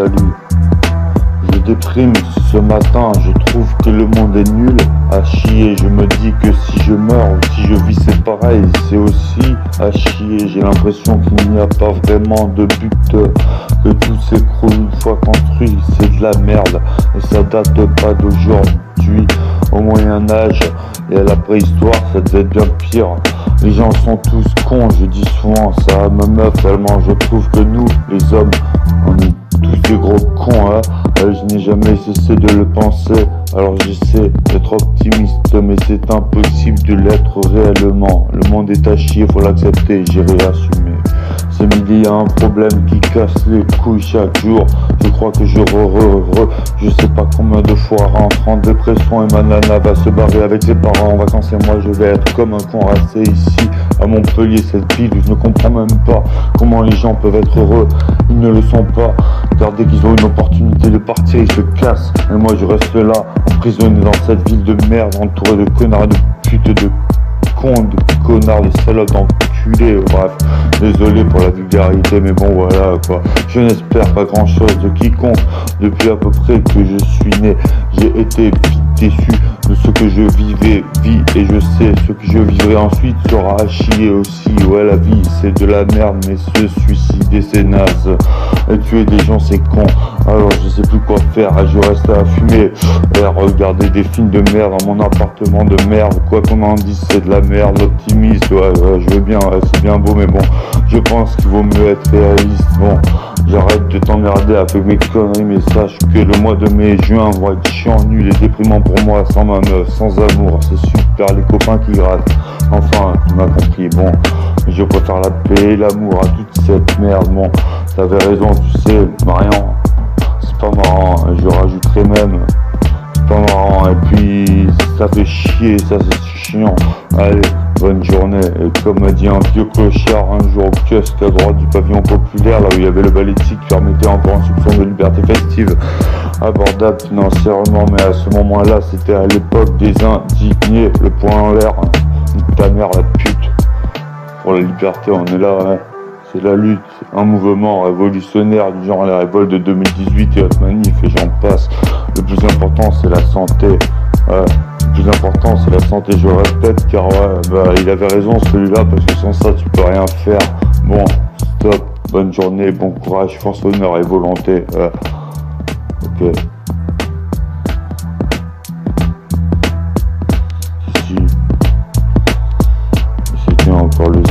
salut. Je déprime ce matin, je trouve que le monde est nul à chier. Je me dis que si je meurs ou si je vis c'est pareil, c'est aussi à chier. J'ai l'impression qu'il n'y a pas vraiment de but, que tout s'écroule une fois construit. C'est de la merde et ça date pas d'aujourd'hui. Au Moyen-Âge et à la préhistoire, ça devait être bien pire. Les gens sont tous cons, je dis souvent ça à ma meuf tellement je trouve que nous, les hommes, on est tous des gros cons, hein. Je n'ai jamais cessé de le penser, alors j'essaie d'être optimiste, mais c'est impossible de l'être réellement. Le monde est à chier, faut l'accepter, j'irai assumer. C'est midi, y a un problème qui casse les couilles chaque jour. Je crois que je sais pas combien de fois rentre en dépression et ma nana va se barrer avec ses parents en vacances et moi je vais être comme un con resté ici à Montpellier, cette ville où je ne comprends même pas comment les gens peuvent être heureux. Ils ne le sont pas, car dès qu'ils ont une opportunité de partir, ils se cassent. Et moi je reste là, emprisonné dans cette ville de merde, entouré de connards, de putes, de cons, de connards, de salopes, d'enculés, bref. Désolé pour la vulgarité, mais bon voilà quoi. Je n'espère pas grand chose de quiconque. Depuis à peu près que je suis né, j'ai été vite déçu de ce que je vis et je sais ce que je vivrai ensuite sera à chier aussi. Ouais, la vie c'est de la merde, mais se suicider c'est naze. Et tuer des gens c'est con. Alors je sais plus quoi faire, je reste à fumer et à regarder des films de merde dans mon appartement de merde. Quoi qu'on en dise, c'est de la merde. L'optimisme, ouais, je veux bien, ouais, c'est bien beau, mais bon, je pense qu'il vaut mieux être réaliste. Bon, j'arrête de t'emmerder avec mes conneries, mais sache que le mois de mai-juin va être chiant, nul et déprimant pour moi, sans ma meuf, sans amour. C'est super les copains qui grattent. Enfin, tu m'as compris. Bon, je préfère la paix et l'amour à toute cette merde. Bon, t'avais raison, tu sais, Marion, c'est pas marrant. Je rajouterai même, c'est pas marrant. Et puis, ça fait chier, ça c'est chiant. Allez, bonne journée. Et comme m'a dit un vieux clochard un jour au kiosque à droite du pavillon populaire, là où il y avait le balistique qui permettait encore un soupçon de liberté festive, abordable financièrement, mais à ce moment-là, c'était à l'époque des indignés, le poing en l'air. Ta mère la pute. Pour la liberté, on est là, hein. C'est la lutte, un mouvement révolutionnaire du genre la révolte de 2018 et autres manifs et j'en passe. Le plus important c'est la santé. Le plus important c'est la santé, je répète, car ouais, il avait raison celui-là, parce que sans ça tu peux rien faire. Bon, stop, bonne journée, bon courage, force, honneur et volonté. Ok. Si c'était encore le